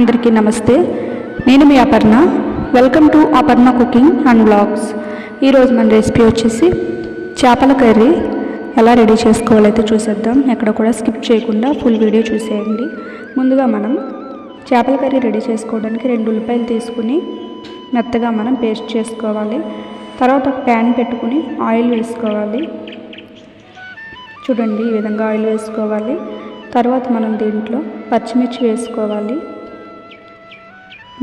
అందరికీ నమస్తే. నేను మీ Aparna. Welcome to Aparna cooking and vlogs. ఈరోజు మన రెసిపీ వచ్చేసి చేపల కర్రీ ఎలా రెడీ చేసుకోవాలైతే చూసేద్దాం. ఎక్కడ కూడా స్కిప్ చేయకుండా ఫుల్ వీడియో చూసేయండి. ముందుగా మనం చేపల కర్రీ రెడీ చేసుకోవడానికి 2 ఉల్లిపాయలు తీసుకుని మెత్తగా మనం పేస్ట్ చేసుకోవాలి. తర్వాత ఒక ప్యాన్ పెట్టుకుని ఆయిల్ వేసుకోవాలి. చూడండి, ఈ విధంగా ఆయిల్ వేసుకోవాలి. తర్వాత మనం దీంట్లో పచ్చిమిర్చి వేసుకోవాలి.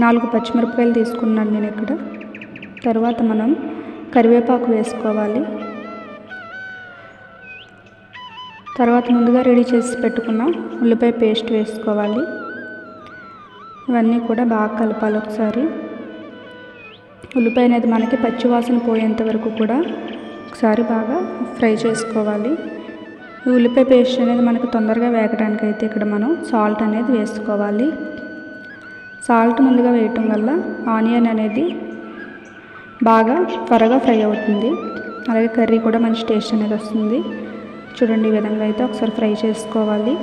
4 పచ్చిమిరపకాయలు తీసుకున్నాను నేను ఇక్కడ. తర్వాత మనం కరివేపాకు వేసుకోవాలి. తర్వాత ముందుగా రెడీ చేసి పెట్టుకున్న ఉల్లిపాయ పేస్ట్ వేసుకోవాలి. ఇవన్నీ కూడా బాగా కలపాలి ఒకసారి. ఉల్లిపాయ అనేది మనకి పచ్చివాసన పోయేంత వరకు కూడా ఒకసారి బాగా ఫ్రై చేసుకోవాలి. ఈ ఉల్లిపాయ పేస్ట్ అనేది మనకు తొందరగా వేగడానికి అయితే ఇక్కడ మనం సాల్ట్ అనేది వేసుకోవాలి. సాల్ట్ ముందుగా వేయటం వల్ల ఆనియన్ అనేది బాగా త్వరగా ఫ్రై అవుతుంది. అలాగే కర్రీ కూడా మంచి టేస్ట్ అనేది వస్తుంది. చూడండి, ఈ విధంగా అయితే ఒకసారి ఫ్రై చేసుకోవాలి.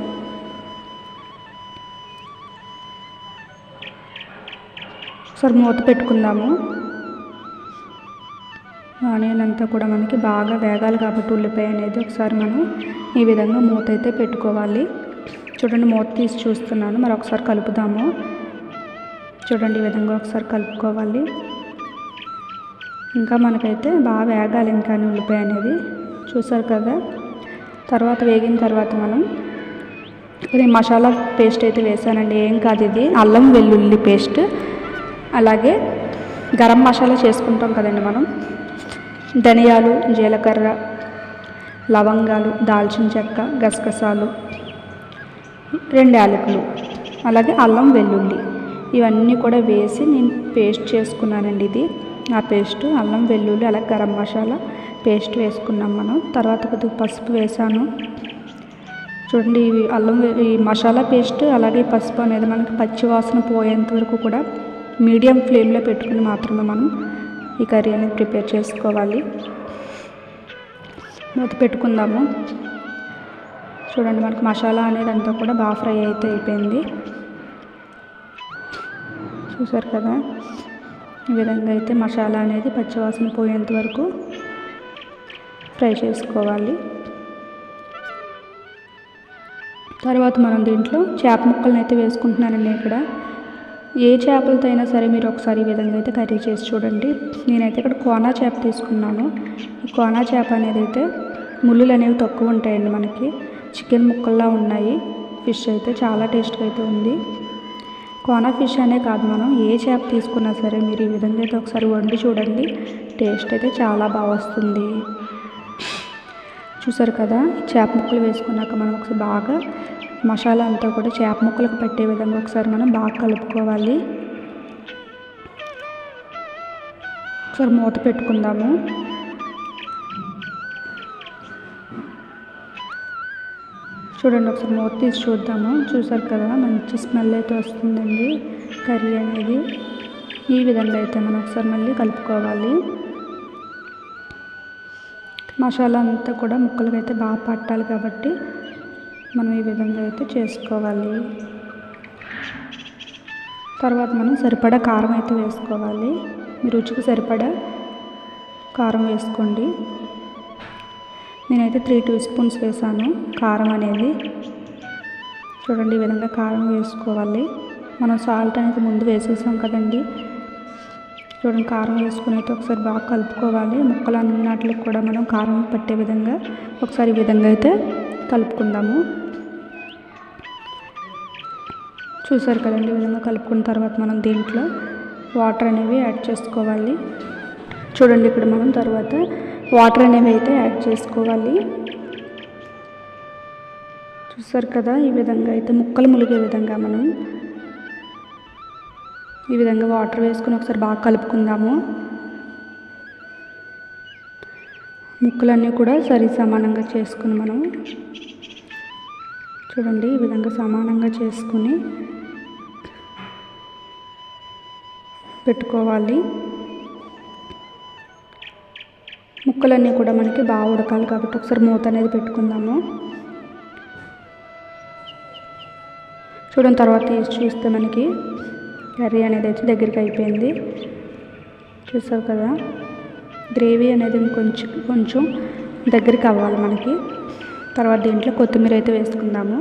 ఒకసారి మూత పెట్టుకుందాము. ఆనియన్ అంతా కూడా మనకి బాగా వేగాలి కాబట్టి ఉల్లిపాయ అనేది ఒకసారి మనం ఈ విధంగా మూత అయితే పెట్టుకోవాలి. చూడండి, మూత తీసి చూస్తున్నాను. మరి ఒకసారి కలుపుదాము. చూడండి, ఈ విధంగా ఒకసారి కలుపుకోవాలి. ఇంకా మనకైతే బాగా వేగాలి ఇంకా ఉల్లిపాయ అనేది. చూసారు కదా. తర్వాత వేగిన తర్వాత మనం ఇది మసాలా పేస్ట్ అయితే వేసానండి. ఏం కాదు, ఇది అల్లం వెల్లుల్లి పేస్ట్. అలాగే గరం మసాలా చేసుకుంటాం కదండి మనం. ధనియాలు, జీలకర్ర, లవంగాలు, దాల్చిన చెక్క, గసగసాలు, 2 యాలకులు, అలాగే అల్లం వెల్లుల్లి ఇవన్నీ కూడా వేసి నేను పేస్ట్ చేసుకున్నానండి. ఇది ఆ పేస్ట్ అల్లం వెల్లుల్లి అలాగే గరం మసాలా పేస్ట్ వేసుకున్నాం మనం. తర్వాత కొద్దిగా పసుపు వేసాను. చూడండి, ఈ మసాలా పేస్ట్ అలాగే పసుపు అనేది మనకి పచ్చి వాసన పోయేంత వరకు కూడా మీడియం ఫ్లేమ్లో పెట్టుకుని మాత్రమే మనం ఈ కర్రీ అనేది ప్రిపేర్ చేసుకోవాలి. మూత పెట్టుకుందాము. చూడండి, మనకు మసాలా అనేది అంతా కూడా బాగా ఫ్రై అయితే అయిపోయింది. చూసారు కదా. ఈ విధంగా అయితే మసాలా అనేది పచ్చివాసన పోయేంత వరకు ఫ్రై చేసుకోవాలి. తర్వాత మనం దీంట్లో చేప ముక్కలను అయితే వేసుకుంటున్నానండి. ఇక్కడ ఏ చేపలతో అయినా సరే మీరు ఒకసారి ఈ విధంగా అయితే కర్రీ చేసి చూడండి. నేనైతే ఇక్కడ కోనా చేప తీసుకున్నాను. ఈ కోనా చేప అనేది అయితే ముళ్ళులు అనేవి తక్కువ ఉంటాయండి. మనకి చికెన్ ముక్కల్లా ఉన్నాయి. ఫిష్ అయితే చాలా టేస్ట్గా అయితే ఉంది. కోనా ఫిష్ అనే కాదు, మనం ఏ చేప తీసుకున్నా సరే మీరు ఈ విధంగా అయితే ఒకసారి వండి చూడండి. టేస్ట్ అయితే చాలా బాగా వస్తుంది. చూసారు కదా. చేప ముక్కలు వేసుకున్నాక మనం ఒకసారి బాగా మసాలా అంతా కూడా చేప ముక్కలకు పట్టే విధంగా ఒకసారి మనం బాగా కలుపుకోవాలి. ఒకసారి మూత పెట్టుకుందాము. చూడండి, ఒకసారి మూత తీసి చూద్దాము. చూసారు కదా, మంచి స్మెల్ అయితే వస్తుందండి కర్రీ అనేది. ఈ విధంగా అయితే మనం ఒకసారి మళ్ళీ కలుపుకోవాలి. మసాలా అంతా కూడా ముక్కలకి అయితే బాగా పట్టాలి కాబట్టి మనం ఈ విధంగా అయితే చేసుకోవాలి. తర్వాత మనం సరిపడా కారం అయితే వేసుకోవాలి. మీ రుచికి సరిపడా కారం వేసుకోండి. నేనైతే 3 టీ స్పూన్స్ వేసాను కారం అనేది. చూడండి, ఈ విధంగా కారం వేసుకోవాలి. మనం సాల్ట్ అనేది ముందు వేసేసాం కదండి. చూడండి, కారం వేసుకుని అయితే ఒకసారి బాగా కలుపుకోవాలి. ముక్కలు అన్నిటికి కూడా మనం కారం పట్టే విధంగా ఒకసారి ఈ విధంగా అయితే కలుపుకుందాము. చూసారు కదండి. ఈ విధంగా కలుపుకున్న తర్వాత మనం దీంట్లో వాటర్ అనేవి యాడ్ చేసుకోవాలి. చూడండి, ఇక్కడ మనం తర్వాత వాటర్ అనేవి అయితే యాడ్ చేసుకోవాలి. చూసారు కదా. ఈ విధంగా అయితే ముక్కలు ములిగే విధంగా మనం ఈ విధంగా వాటర్ వేసుకుని ఒకసారి బాగా కలుపుకుందాము. ముక్కలన్నీ కూడా సమానంగా చేసుకుని మనం చూడండి ఈ విధంగా సమానంగా చేసుకుని పెట్టుకోవాలి. ముక్కలన్నీ కూడా మనకి బాగా ఉడకాలి కాబట్టి ఒకసారి మూత అనేది పెట్టుకుందాము. చూడడం తర్వాత చూస్తే మనకి కర్రీ అనేది అయితే దగ్గరికి అయిపోయింది. చూసారు కదా, గ్రేవీ అనేది కొంచెం దగ్గరికి అవ్వాలి మనకి. తర్వాత దీంట్లో కొత్తిమీర అయితే వేసుకుందాము.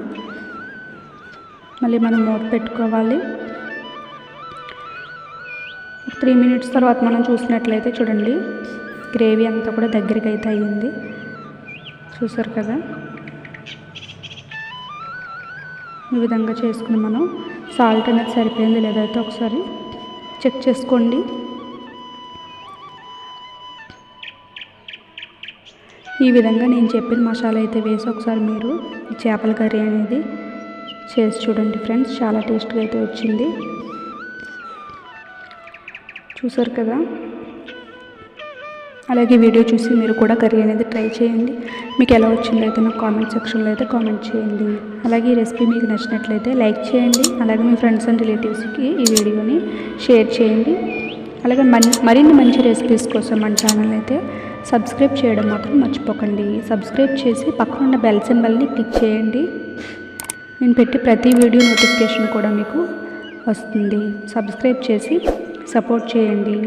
మళ్ళీ మనం మూత పెట్టుకోవాలి. 3 minutes తర్వాత మనం చూసినట్లయితే చూడండి, గ్రేవీ అంతా కూడా దగ్గరికి అయితే అయ్యింది. చూసారు కదా, ఈ విధంగా చేసుకుని మనం సాల్ట్ అనేది సరిపోయింది లేదైతే ఒకసారి చెక్ చేసుకోండి. ఈ విధంగా నేను చెప్పిన మసాలా అయితే వేసి ఒకసారి మీరు ఈ చేపల కర్రీ అనేది చేసి చూడండి ఫ్రెండ్స్, చాలా టేస్ట్గా అయితే వచ్చింది. చూసారు కదా, అలాగే వీడియో చూసి మీరు కూడా కర్రీ అనేది ట్రై చేయండి. మీకు ఎలా వచ్చిందో అయితే నాకు కామెంట్ సెక్షన్లో అయితే కామెంట్ చేయండి. అలాగే ఈ రెసిపీ మీకు నచ్చినట్లయితే లైక్ చేయండి. అలాగే మీ ఫ్రెండ్స్ అండ్ రిలేటివ్స్కి ఈ వీడియోని షేర్ చేయండి. అలాగే మరిన్ని మంచి రెసిపీస్ కోసం మన ఛానల్ అయితే సబ్స్క్రైబ్ చేయడం మాత్రం మర్చిపోకండి. సబ్స్క్రైబ్ చేసి పక్కన ఉన్న బెల్ సింబల్ని క్లిక్ చేయండి. నేను పెట్టి ప్రతి వీడియో నోటిఫికేషన్ కూడా మీకు వస్తుంది. సబ్స్క్రైబ్ చేసి సపోర్ట్ చేయండి.